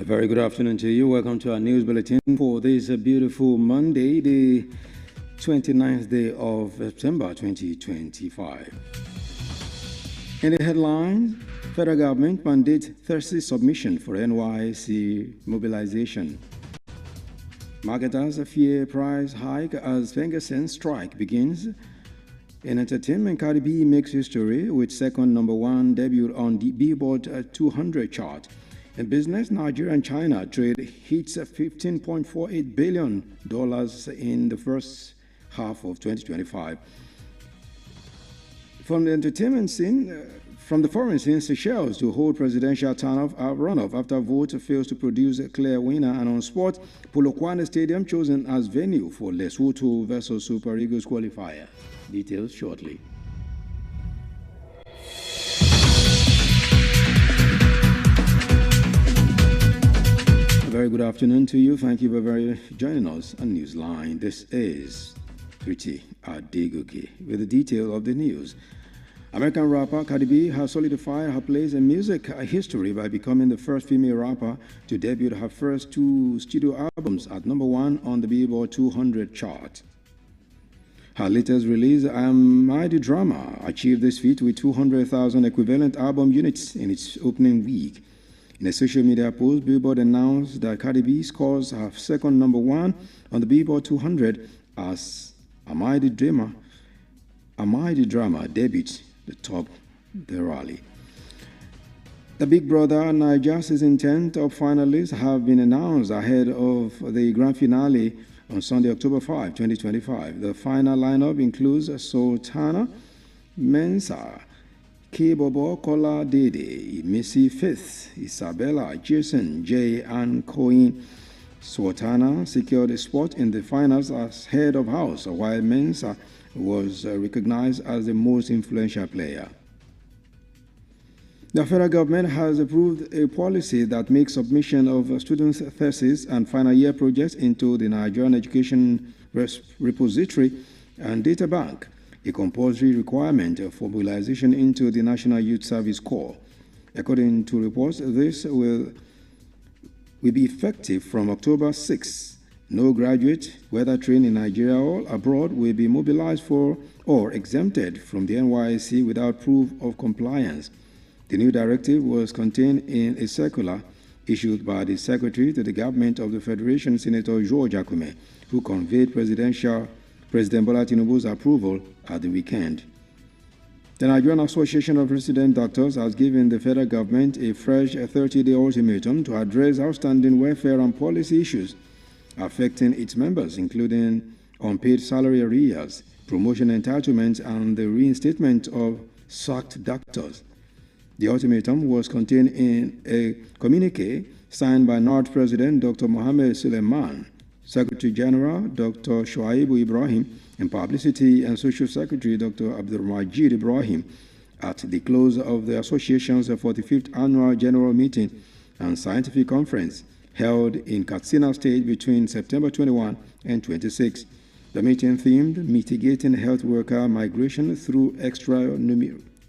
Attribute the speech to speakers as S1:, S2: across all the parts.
S1: very good afternoon to you. Welcome to our news bulletin for this beautiful Monday, the 29th day of September 2025. In the headlines, federal government mandates Thursday submission for NYC mobilization. Marketers fear price hike as Ferguson strike begins. In entertainment, Cardi B makes history with second #1 debut on the Billboard 200 chart. In business, Nigeria and China trade hits $15.48 billion in the first half of 2025. From the entertainment scene, from the foreign scene, Seychelles to hold presidential runoff after vote fails to produce a clear winner. And on sport, Polokwane Stadium chosen as venue for Lesotho versus Super Eagles qualifier. Details shortly. A very good afternoon to you. Thank you for joining us on Newsline. This is Pretty Adenike with the detail of the news. American rapper Cardi B has solidified her place in music history by becoming the first female rapper to debut her first 2 studio albums at #1 on the Billboard 200 chart. Her latest release, Mighty Drama, achieved this feat with 200,000 equivalent album units in its opening week. In a social media post, Billboard announced that Cardi B scores her second #1 on the Billboard 200 as A Mighty Drama debuts the top the rally. The Big Brother Naija Season 10 top finalists have been announced ahead of the grand finale on Sunday, October 5, 2025. The final lineup includes Sultana, Mensah, K-Bobo, Kola Dede, Missy Faith, Isabella, Jason, Jay, and Cohen. Sultana secured a spot in the finals as head of house, while Mensah was recognized as the most influential player. The federal government has approved a policy that makes submission of students' theses and final year projects into the Nigerian Education Repository and Data Bank a compulsory requirement for mobilization into the National Youth Service Corps. According to reports, this will be effective from October 6. No graduate, whether trained in Nigeria or abroad, will be mobilized for or exempted from the NYSC without proof of compliance. The new directive was contained in a circular issued by the Secretary to the Government of the Federation, Senator George Akume, who conveyed President Bola Tinubu's approval at the weekend. The Nigerian Association of Resident Doctors has given the federal government a fresh 30-day ultimatum to address outstanding welfare and policy issues affecting its members, including unpaid salary arrears, promotion entitlements, and the reinstatement of sacked doctors. The ultimatum was contained in a communique signed by NARD President Dr. Mohammed Suleiman, Secretary General Dr. Shuaibu Ibrahim, and Publicity and Social Secretary Dr. Abdulmajid Ibrahim at the close of the association's 45th Annual General Meeting and Scientific Conference held in Katsina State between September 21 and 26. The meeting themed Mitigating Health Worker Migration Through Extra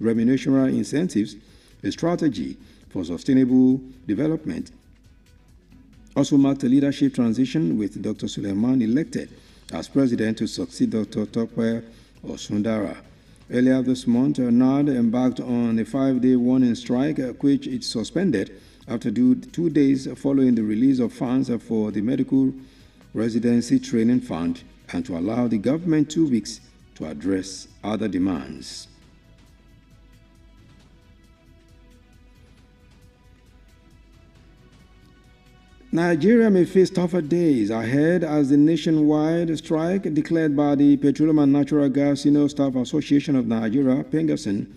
S1: Remunerational Incentives, a Strategy for Sustainable Development. Also marked a leadership transition with Dr. Suleiman elected as president to succeed Dr. Tope Osundara. Earlier this month, NARD embarked on a 5-day warning strike, which it suspended after 2 days following the release of funds for the Medical Residency Training Fund and to allow the government 2 weeks to address other demands. Nigeria may face tougher days ahead as the nationwide strike declared by the Petroleum and Natural Gas Senior Staff Association of Nigeria, PENGASN,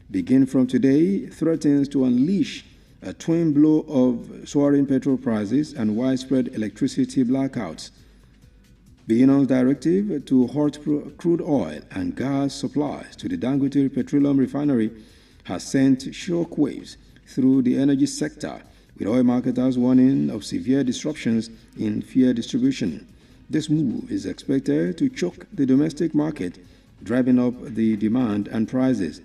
S1: begin from today, threatens to unleash a twin blow of soaring petrol prices and widespread electricity blackouts. The union's directive to halt crude oil and gas supplies to the Dangote Petroleum Refinery has sent shockwaves through the energy sector, with oil marketers warning of severe disruptions in fuel distribution. This move is expected to choke the domestic market, driving up the demand and prices.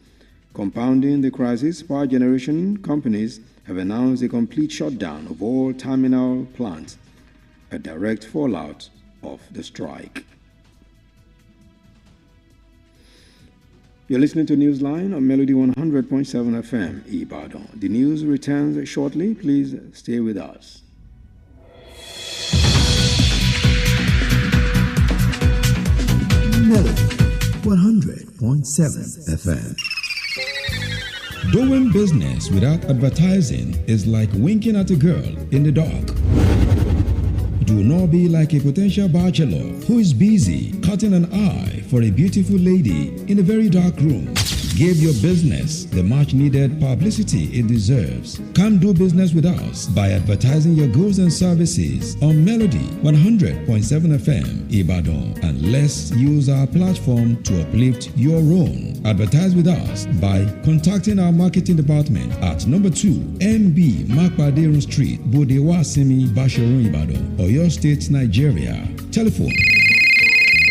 S1: Compounding the crisis, power generation companies have announced a complete shutdown of all terminal plants, a direct fallout of the strike. You're listening to Newsline on Melody 100.7 FM, Ibadan. The news returns shortly. Please stay with us.
S2: Melody 100.7 FM.
S3: Doing business without advertising is like winking at a girl in the dark. Do not be like a potential bachelor who is busy cutting an eye for a beautiful lady in a very dark room. Give your business the much needed publicity it deserves. Come do business with us by advertising your goods and services on Melody 100.7 FM Ibadan, and let's use our platform to uplift your own. Advertise with us by contacting our marketing department at number 2 MB Makpaderun Street, Bodewa Simi, Basharun, Ibadan, Oyo State, Nigeria. Telephone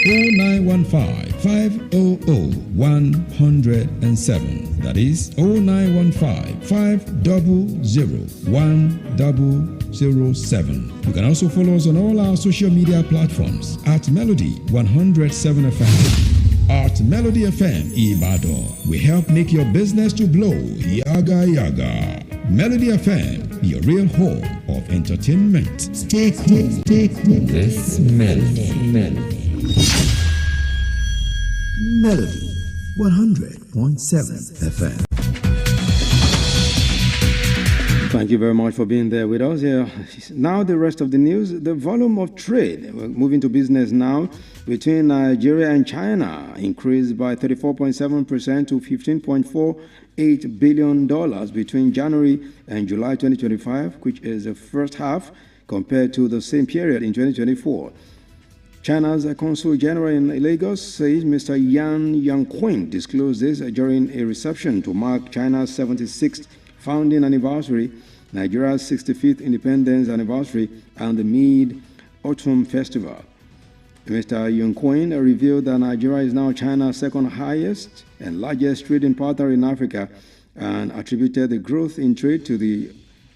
S3: 0915-500-107. That is 0915-500-1007. You can also follow us on all our social media platforms at Melody 107 FM. At Melody FM Ibadan, we help make your business to blow. Yaga yaga. Melody FM, your real home of entertainment.
S2: Stay cool.
S4: This Melody.
S2: Melody 100.7 FM.
S1: Thank you very much for being there with us here. Now the rest of the news. The volume of trade, we're moving to business now, between Nigeria and China increased by 34.7% to $15.48 billion between January and July 2025, which is the first half compared to the same period in 2024. China's Consul General in Lagos says Mr. Yan Yangqing disclosed this during a reception to mark China's 76th founding anniversary, Nigeria's 65th independence anniversary, and the Mid-Autumn Festival. Mr. Yangqing revealed that Nigeria is now China's second highest and largest trading partner in Africa, and attributed the growth in trade to the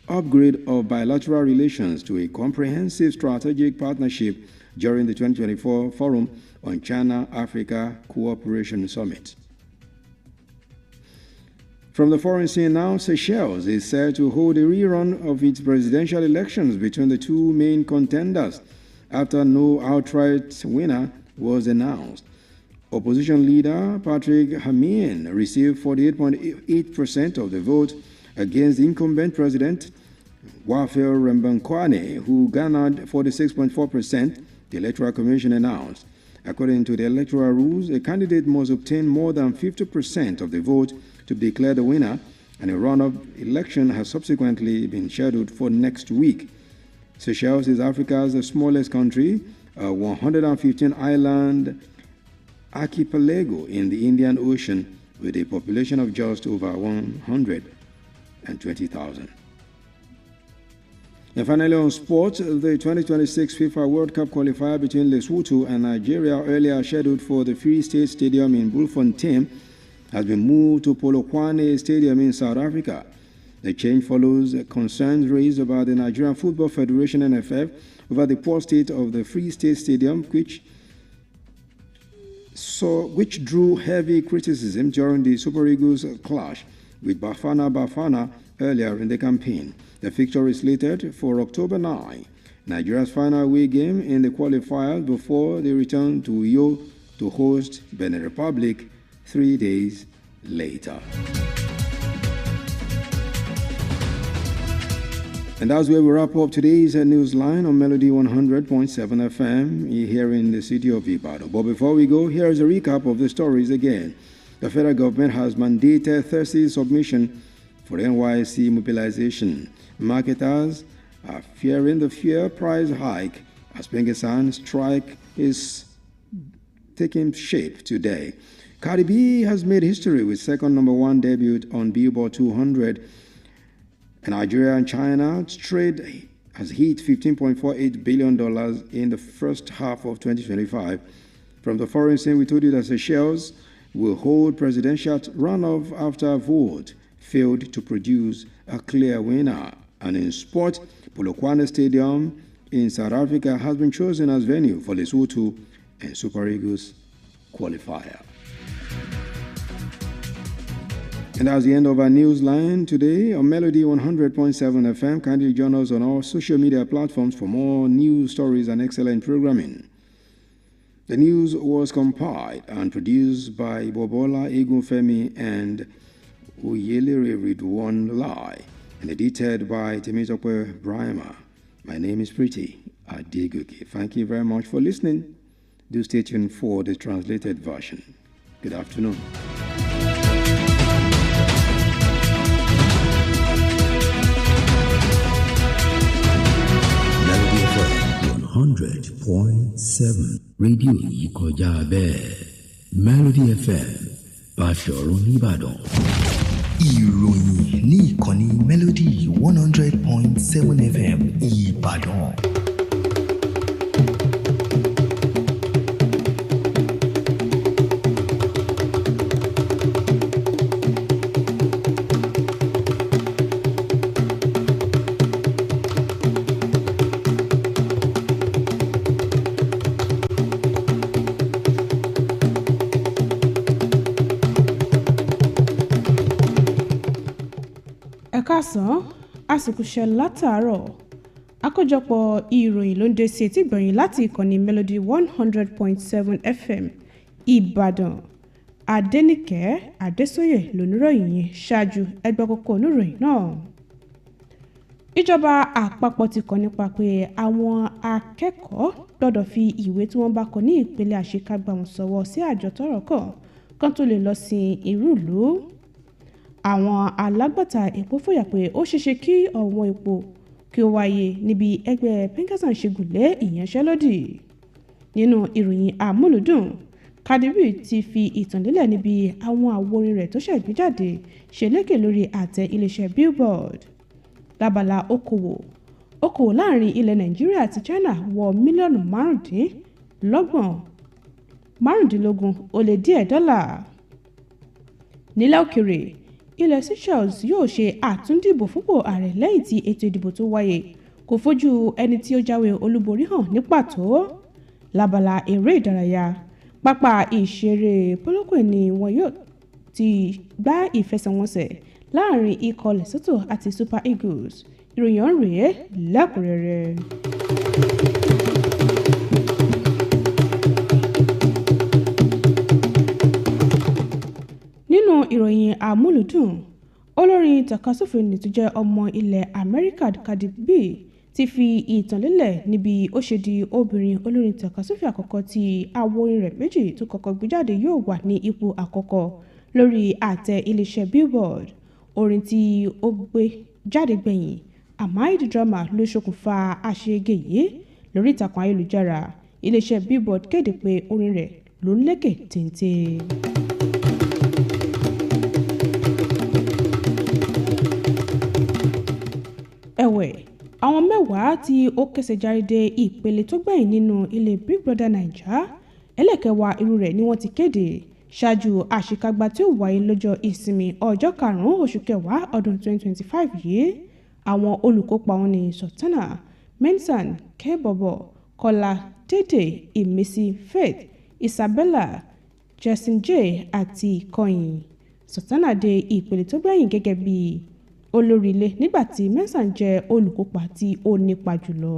S1: upgrade of bilateral relations to a comprehensive strategic partnership during the 2024 Forum on China-Africa Cooperation Summit. From the foreign scene now, Seychelles is set to hold a rerun of its presidential elections between the two main contenders after no outright winner was announced. Opposition leader Patrick Hamien received 48.8% of the vote against the incumbent president Wafel Rembankwane, who garnered 46.4%, the Electoral Commission announced. According to the electoral rules, a candidate must obtain more than 50% of the vote to be declared the winner, and a runoff election has subsequently been scheduled for next week. Seychelles is Africa's smallest country, a 115-island archipelago in the Indian Ocean, with a population of just over 120,000. And finally, on sports, the 2026 FIFA World Cup qualifier between Lesotho and Nigeria, earlier scheduled for the Free State Stadium in Bloemfontein, has been moved to Polokwane Stadium in South Africa. The change follows concerns raised about the Nigerian Football Federation (NFF) over the poor state of the Free State Stadium, which drew heavy criticism during the Super Eagles clash with Bafana earlier in the campaign. The fixture is slated for October 9, Nigeria's final away game in the qualifiers before they return to Uyo to host Benin Republic 3 days later. And that's where we wrap up today's Newsline on Melody 100.7 FM here in the city of Ibadan. But before we go, here's a recap of the stories again. The federal government has mandated Thursday's submission for NYSC mobilization. Marketers are fearing the fuel price hike as Pengesan strike is taking shape today. Cardi B has made history with second #1 debut on Billboard 200. And Nigeria and China trade has hit $15.48 billion in the first half of 2025. From the foreign scene, we told you that Seychelles will hold presidential runoff after a vote failed to produce a clear winner. And in sport, Polokwane Stadium in South Africa has been chosen as venue for Lesotho and Super Eagles qualifier. And that's the end of our Newsline today on Melody 100.7 FM. Kindly join us on our social media platforms for more news stories and excellent programming. The news was compiled and produced by Bobola Egunfemi and Oyelere Ridwan Lai and edited by Temitope Brahma. My name is Pretty Adeguke. Thank you very much for listening. Do stay tuned for the translated version. Good afternoon.
S2: Melody FM 100.7 rédíò yìí kọjá bẹ́ẹ̀. Melody FM Báṣọ̀run Ìbàdàn. Ìròyìn ní ìkànnì Melody 100.7 FM Ìbàdàn.
S5: Ẹ̀kásán àsìkò iṣẹ́ látàárọ̀ àkójọpọ̀ ìròyìn ló ń dé sí etí gbọ̀nyìn láti ìkànnì Melody 100.7 FM Ìbàdàn. Adenike Adésóyè lóníròyìn yìí ṣáájú ẹgbẹ́ kókó oníròyìn náà. Ìjọba àpapọ̀ ti kọ́ nípa pé àwọn akẹ́kọ̀ọ́ gbọ́dọ̀ fi ìwé tí wọ́n bá kọ ní ìpele àṣekágbá wọn sọ̀wọ́ sí àjọ tọ́rọ̀ kàn tó lè lọ sí irú ìlú. Àwọn alágbàtà epo fòyà pé ó ṣeéṣe kí ọ̀wọ́n epo kí ó wáyé níbi ẹgbẹ́ Pinkerton ṣe gùnlé ìyanṣẹ́lódì. Nínú ìròyìn àmúlùdùn, Cardi B ti fi ìtàn lélẹ̀ níbi àwọn àwo orin rẹ̀ tó ṣẹ̀gbéjáde ṣe lékè lórí àtẹ iléeṣẹ́ Billboard. Lábala okòwò láàrin ilẹ̀ Nàìjíríà àti China wọ mílíọ̀nù márùndínlógún ó lé díẹ̀ dọ́là. Nílẹ̀ òkèrè, ilẹ̀ Seychelles yóò ṣe àtúndìbò fúnpò ààrẹ lẹ́yìn tí ètò ìdìbò tó wáyé kò fojú ẹni tí ó jáwé olúborí hàn ní pàtó. Lábala eré ìdárayá, pápá ìṣeré Polokwane ni wọn yóò ti gbá ìfẹsẹ̀wọnsẹ̀ láàrin ikọ̀ Lesotho àti Super Eagles. Ìròyìn ọ̀hún rèé lẹ́kùnrẹ́rẹ́. Nínú ìròyìn àmúlùdùn, olórin takasúfèé ní tó jẹ́ ọmọ ilẹ̀ Amẹ́ríkà Cardi B ti fi ìtàn lélẹ̀ níbi ó ṣe di obìnrin olórin takasúfèé àkọ́kọ́ tí àwo orin rẹ̀ méjì tó kọ́kọ́ gbé jáde yóò wà ní ipò àkọ́kọ́ lórí àtẹ iléeṣẹ́ Billboard. Orin tí ó gbé jáde gbẹ̀yìn, Am I the Drama, ló ṣokùnfà àṣeyege yìí lórí ìtàkùn ayélujára. Iléeṣẹ́ Billboard kéde pé orin rẹ̀ ló ń lékè téńté. Ẹ̀wẹ̀, àwọn mẹ́wàá tí ó kẹsẹ̀ járe dé ìpele tó gbẹ̀yìn nínú ilé Big Brother Naija ẹlẹ́kẹ̀wàá irú rẹ̀ ni wọ́n ti kéde ṣáájú àṣekágbá tí ó wáyé lọ́jọ́ ìsinmi ọjọ́ 5 oṣù kẹwàá ọdún 2025 yìí. Àwọn olùkópa wọn ni Sultana, Mensan, Kebobo, Kọ́lá, Dédé, Ìmísí, Faith, Isabella, Jessin J àti Kọ́yìn. Sultana dé ìpele tó gbẹ̀yìn gẹ́gẹ́ bí olórí ilé nígbàtí Mensan jẹ́ olùkópa tí ó nípa jùlọ.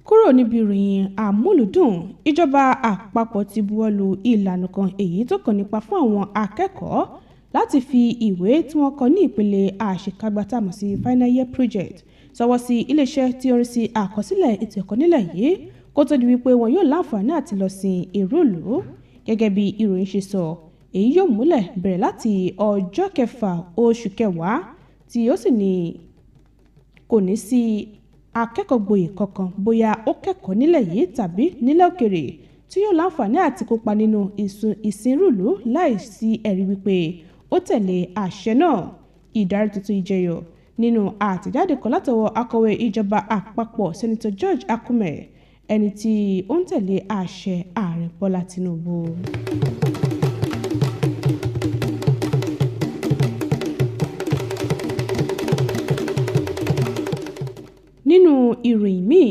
S5: Kúrò níbi ìròyìn àmúlùdùn, ìjọba àpapọ̀ ti buwọ́lu ìlànà kan èyí tó kàn nípa fún àwọn akẹ́kọ̀ọ́ láti fi ìwé tí wọ́n kọ ní ìpele àṣekágbá tá a mọ̀ sí final year project sọwọ́ sí iléeṣẹ́ tí ó ń rí sí àkọsílẹ̀ ètò ẹ̀kọ́ nílẹ̀ yìí kó tó di wípé wọn yóò láǹfààní àti lọ sin ìrúlù. Gẹ́gẹ́ bí ìròyìn ṣe sọ, èyí yóò múlẹ̀ bẹ̀rẹ̀ láti ọjọ́ 6 oṣù kẹwàá tí ó sì ní kò ní sí akẹ́kọ̀ọ́ gboyè kankan bóyá ó kẹ́kọ̀ọ́ nílẹ̀ yìí tàbí nílẹ̀ òkèrè tí yóò láǹfààní àti kópa nínú ìsìnrúlù láìsí ẹ̀rí wípé ó tẹ̀lé àṣẹ náà. Ìdarí tuntun ìjẹyọ nínú àtẹ̀jáde kan látọwọ́ akọ̀wé ìjọba àpapọ̀ Senator George Akume, ẹni tí ó ń tẹ̀lé àṣẹ ààrẹ Bọ́lá Tinubu. Nínú ìròyìn míì,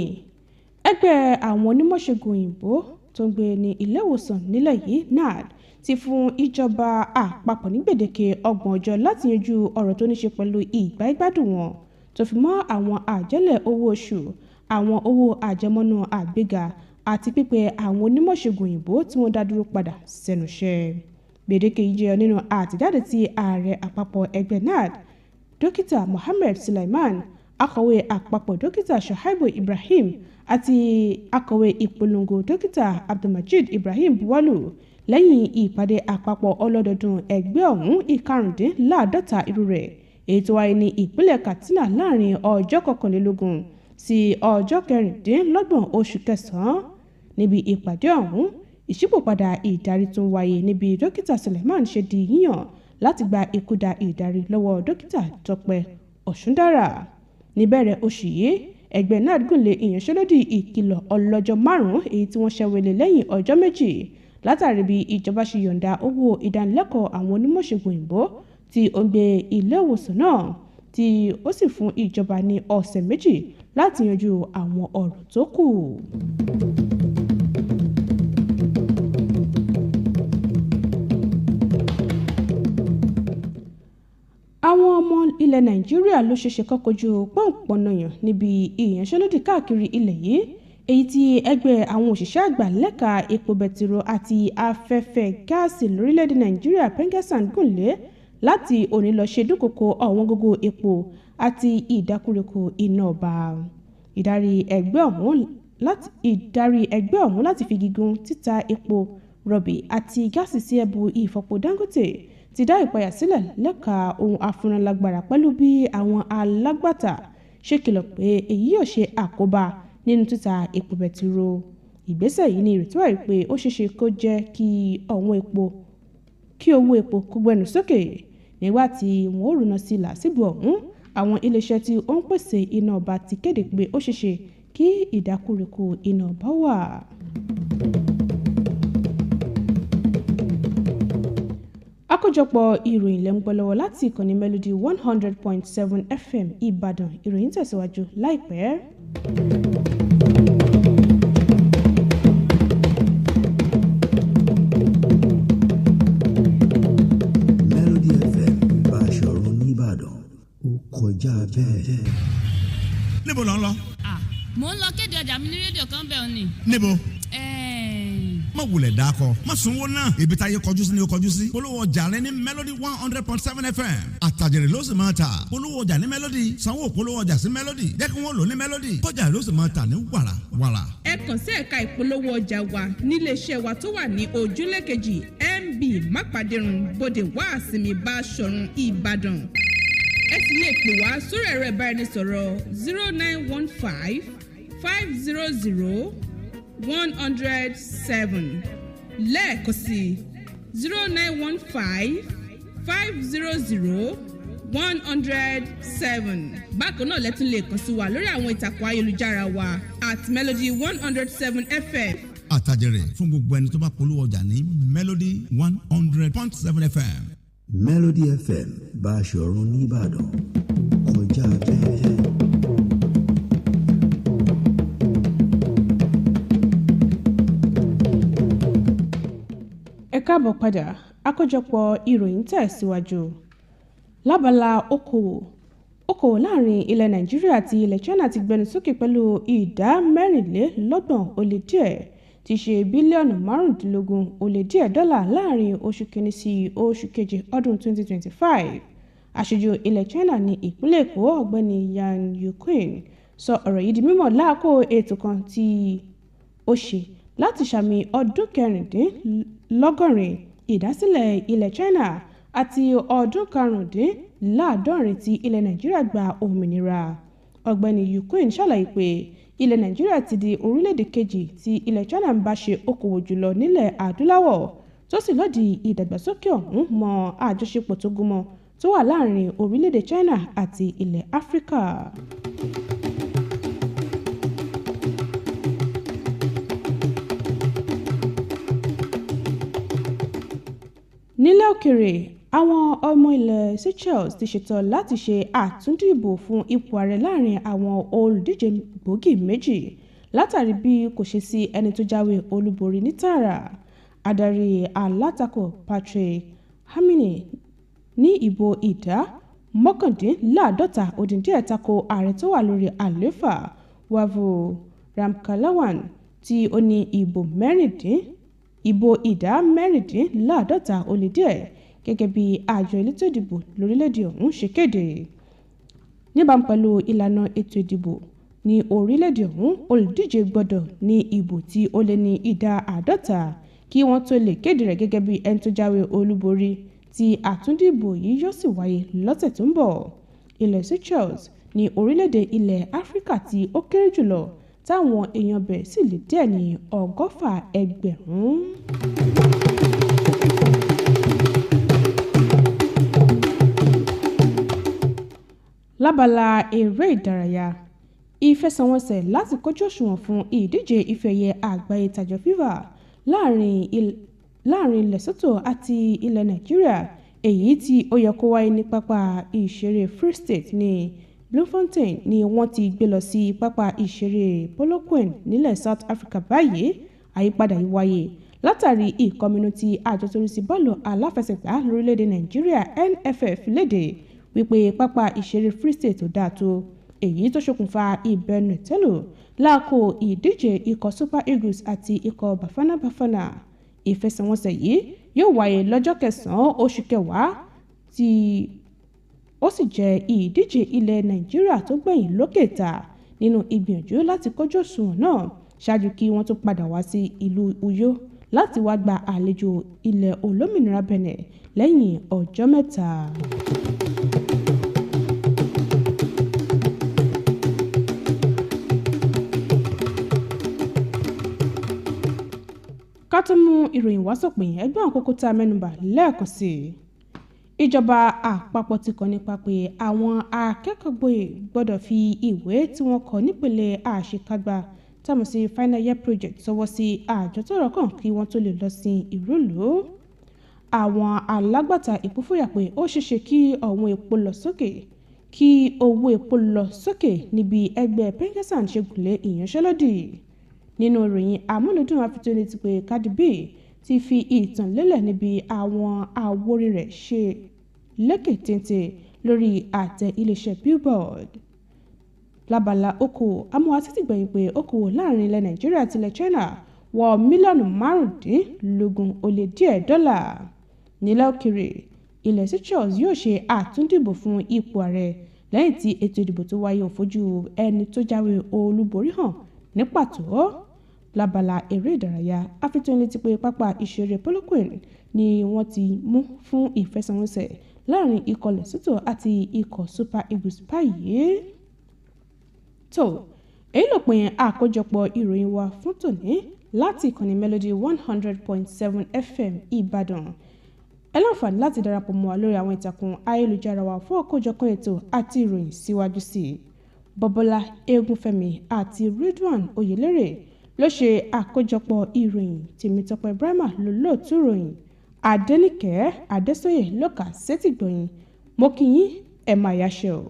S5: ẹgbẹ́ àwọn onímọ̀ṣègùn òyìnbó tó ń gbé ní ilé ìwòsàn nílẹ̀ yìí NAD ti fún ìjọba àpapọ̀ ní gbèdéke 30 ọjọ́ láti yanjú ọ̀rọ̀ tó ní ṣe pẹ̀lú ìgbáyégbádùn wọn tó fi mọ́ àwọn àjẹ́lẹ̀ owó oṣù, àwọn owó àjẹmọ́nú àgbéga àti pípè àwọn onímọ̀ṣègùn òyìnbó tí wọ́n dá dúró padà sẹ́nu iṣẹ́. Gbèdéke yìí jẹ́ nínú àtẹ̀jáde tí ààrẹ àpapọ̀ ẹgbẹ́ NAD Dókítà Mohammed Sulaiman, akọ̀wé àpapọ̀ Dókítà Shaibu Ibrahim àti akọ̀wé ìpolongo Dókítà Abdulmajid Ibrahim buwọ́lù lẹ́yìn ìpàdé àpapọ̀ ọlọ́dọọdún ẹgbẹ́ ọ̀hún 45 irú rẹ̀ èyí tó wáyé ní ìpínlẹ̀ Katsina láàrin ọjọ́ 21 sí ọjọ́ 26 oṣù kẹsàn-án. Níbi ìpàdé ọ̀hún, ìṣípòpadà ìdarí tún wáyé níbi Dókítà Suleiman ṣe di yíyàn láti gba ìkúdà ìdarí lọ́wọ́ Dókítà Tọ́pẹ́ Ọ̀ṣúndára. Níbẹ̀rẹ̀ oṣù yìí, ẹgbẹ́ NAD gùnlé ìyanṣẹ́lódì ìkìlọ̀ ọlọ́jọ́ 5 èyí tí wọ́n ṣẹ́wélé lẹ́yìn ọjọ́ 2 látàrí bí ìjọba ṣe yọ̀ǹda owó ìdánilẹ́kọ̀ọ́ àwọn onímọ̀ṣègùn òyìnbó tí ó ń gbé ilé ìwòsàn náà, tí ó sì fún ìjọba ní ọ̀sẹ̀ 2 láti yanjú àwọn ọ̀rọ̀ tó kù. Àwọn ọmọ ilẹ̀ Nàìjíríà ló ṣeéṣe kó kojú pọ́npọ́nàyàn níbi ìyanṣẹ́lódì káàkiri ilẹ̀ yìí, èyí tí ẹgbẹ́ àwọn òṣìṣẹ́ àgbà lẹ́ka epo bẹtiró àti afẹ́fẹ́ gáàsì lórílẹ̀‐èdè Nàìjíríà Pengesan gùnlé láti òní lọ ṣe dúkòkò ọ̀wọ́n gógó epo àti ìdákúrekú iná ọba. Ìdarí ẹgbẹ́ ọ̀hún láti fi gígùn títa epo rọ̀bì àti gáàsì sí ẹ̀bù ìfọpo Dangote ti dá ìpayà sílẹ̀ lẹ́ka ohun afúnnilágbára pẹ̀lú bí àwọn alágbàtà ṣe kìlọ̀ pé èyí yóò ṣe àkóbá nínú títa epo bẹtiró. Ìgbésẹ̀ yìí ní ìrètí wà pé ó ṣeéṣe kó jẹ́ kí owó epo kó gbẹnu sókè nígbà tí wọ́n ó rúná sí làásìgbò ọ̀hún. Àwọn iléeṣẹ́ tí ó ń pèsè iná ọba ti kéde pé ó ṣeéṣe kí ìdákúrekú iná ọba wà. Àkójọpọ̀ ìròyìn lẹ́ ń gbọ́ lọ́wọ́ láti ìkànnì Melody 100.7 FM Ìbàdàn. Ìròyìn tẹ̀síwájú láìpẹ́.
S2: Melody FM Báṣọ̀run nìbàdàn ó kọjá bẹ́ẹ̀.
S6: Níbo lò ń lọ?
S7: Mo ń lọ kéde ọjà mi ní rédíò kan bẹ́ẹ̀ ni.
S6: Níbo? Má wulẹ̀ dákọ̀, má sunwó náà. Ibi táyé kọjú sí ni ó kọjú sí. Polówó ọjà rẹ ní Melody 100.7 FM. Àtàjèrè ló sì máa tà. Polówó ọjà ní Melody. Sanwó polówó ọjà sí Melody. Jẹ́ kí wọ́n lò ní Melody. Kọjá ló sì máa tà ní wàrà wàrà.
S8: Ẹ kàn sí ẹ̀ka ìpolówó ọjà wa níléeṣẹ́ wa tó wà ní ojúlé kejì MB Mápàdérun Bódè Wàásìmí Báṣọ̀run Ìbàdàn. Ẹ sì lè pè wá sórí ẹ̀rọ ìbáraẹnisọ̀rọ̀ 0915 500 107 lẹ́ẹ̀kan sí 0915 500 107. Bákan náà lẹ́tún lè kàn sí wa lórí àwọn ìtàkùn ayélujára wa @Melody 107 FM.
S6: Àtàjèrè fún gbogbo ẹni tó bá polówó ọjà ní Melody 100.7 FM.
S2: Melody FM Báṣọ̀run nìbàdàn kọjá bẹ́ẹ̀.
S5: Ẹ káàbọ̀ padà. Àkójọpọ̀ ìròyìn tẹ̀síwájú. Lábala okòwò láàrin ilẹ̀ Nàìjíríà àti ilẹ̀ China ti gbẹnu sókè pẹ̀lú ìdá 24.2 tí ṣe bílíọ̀nù 15.2 dọ́là láàrin oṣù kìíní sí oṣù keje ọdún 2025. Aṣojú ilẹ̀ China ní ìpínlẹ̀ Èkó ọ̀gbẹ́ni Yan Yuqin sọ ọ̀rọ̀ yìí di mímọ̀ láàkó ètò kan tí ó ṣe láti ṣàmì ọdún 76 ìdásílẹ̀ ilẹ̀ China àti ọdún 75 tí ilẹ̀ Nàìjíríà gba òmìnira. Ọ̀gbẹ́ni Yuqin ṣàlàyé pé ilẹ̀ Nàìjíríà ti di orílẹ̀-èdè kejì tí ilẹ̀ China ń bá ṣe okòwò jùlọ nílẹ̀ adúláwọ̀, tó sì lòdì ìdàgbàsókè ọ̀hún mọ́ àjọṣepọ̀ tó gúnmọ́ tó wà láàrin orílẹ̀-èdè China àti ilẹ̀ Áfíríkà. nílẹ̀ òkèrè àwọn ọmọ ilẹ̀ Seychelles ti ṣetán láti ṣe àtúndìbò fún ipò ààrẹ láàrin àwọn olùdíje gbòógì méjì látàrí bí kò ṣe sí ẹni tó jáwé olúborí ní tààrà. Adarí alátakò Patrick Hamine ní ìbò ìdá 49 tako ààrẹ tó wà lórí àlééfà Wavu Ramkalawan tí ó ní ìbò ìdá 54 ó lé díẹ̀ gẹ́gẹ́ bí àjọ elétò ìdìbò lórílẹ̀‐èdè ọ̀hún ṣe kéde. Níbàámu pẹ̀lú ìlànà ètò ìdìbò ní orílẹ̀‐èdè ọ̀hún, olùdíje gbọ́dọ̀ ní ìbò tí ó lé ní ìdá 50 kí wọ́n tó lè kéde rẹ̀ gẹ́gẹ́ bí ẹni tó jáwé olúborí tí àtúndìbò yìí yóò sì wáyé lọ́sẹ̀ tó ń bọ̀. Ilẹ̀ Seychelles ní orílẹ̀‐èdè ilẹ̀ Áfíríkà tí ó kéré jùlọ táwọn èèyàn bẹ̀ sì lé díẹ̀ ní 100,000. Lábala eré ìdárayá, ìfẹsẹ̀wọnsẹ̀ láti kójú òṣùwọ̀n fún ìdíje ife ẹ̀yẹ àgbáyé tàjọ FIFA láàrin Lesotho àti ilẹ̀ Nàìjíríà èyí tí ó yẹ kó wáyé ní pápá ìṣeré Free State ní Bloemfontein ni wọ́n ti gbé lọ sí pápá ìṣeré Polokwane nílẹ̀ South Africa báyìí. Àyípadà yìí wáyé látàrí ìkọminú tí àjọ tó rí sí bọ́ọ̀lù aláfẹsẹ̀gbá lórílẹ̀‐èdè Nàìjíríà NFF léde wípé pápá ìṣeré Free State ò dáa tó, èyí tó ṣokùnfà ìbẹnu ìtẹ́lù láàkó ìdíje ikọ̀ Super Eagles àti ikọ̀ Bafana Bafana. Ìfẹsẹ̀wọnsẹ̀ yìí yóò wáyé lọ́jọ́ 9 oṣù kẹwàá tí ó sì jẹ́ ìdíje ilẹ̀ Nàìjíríà tó gbẹ̀yìn lókè ta nínú ìgbìyànjú láti kójú òṣùwọ̀n náà ṣáájú kí wọ́n tó padà wá sí ìlú Uyo láti wá gba àlejò ilẹ̀ olómìnira Benin lẹ́yìn ọjọ́ mẹ́ta. Ká tó mú ìròyìn wá sópin, ẹgbẹ́ àwọn kókó tá a mẹ́nubà lẹ́ẹ̀kan sí i. Ìjọba àpapọ̀ ti kọ́ nípa pé àwọn akẹ́kọ̀ọ́ gboyè gbọ́dọ̀ fi ìwé tí wọ́n kọ nípele àṣekágbá táwọn sí final year project sọwọ́ sí àjọ tọ́rọ̀ kàn kí wọ́n tó lè lọ sí ìrúlù. Àwọn alágbàtà epo fòyà pé ó ṣeéṣe kí ọ̀wọ́n epo lọ sókè kí owó epo lọ sókè níbi ẹgbẹ́ Pengassan ṣe gùnlé ìyanṣẹ́lódì. Nínú ìròyìn amúlùdùn afitóni ti pé Cardi B ti fi ìtàn lélẹ̀ níbi àwọn àwòrán rẹ̀ ṣe lékè téńté lórí àtẹ iléeṣẹ́ Billboard. Lábala okòwò, amúwa títí gbẹ̀yìn pé okòwò láàrin ilẹ̀ Nàìjíríà àti ilẹ̀ China wọ mílíọ̀nù 15 ó lé díẹ̀ dọ́là. Nílẹ̀ òkèrè, ilẹ̀ Seychelles yóò ṣe àtúndìbò fún ipò ààrẹ lẹ́yìn tí ètò ìdìbò tó wáyé ò fojú ẹni tó jáwé olúborí hàn ní pàtó. Lábala eré ìdárayá, afitóni ti pé pápá ìṣeré Polokwane ni wọ́n ti mú fún ìfẹsẹ̀wọnsẹ̀ láàrin ikọ̀ Lesotho àti ikọ̀ Super Eagles báyìí. Tó èyí ló pin àkójọpọ̀ ìròyìn wa fún tòní láti ìkànnì Melody 100.7 FM Ìbàdàn. Ẹ láǹfààní láti darapọ̀ mọ́ wa lórí àwọn ìtàkùn ayélujára wa fún àkójọpọ̀ ètò àti ìròyìn síwájú sí i. Bọ́bọ́lá Egunfẹ́mi àti Ridwan Oyèlérè ló ṣe àkójọpọ̀ ìròyìn, Tèmítọ́pẹ́ Brahma ló lóòtú ìròyìn, Adenike Adésóyè ló kà sétìgbọ̀yìn. Mo kí yín, ẹ máa yáṣẹ́ o.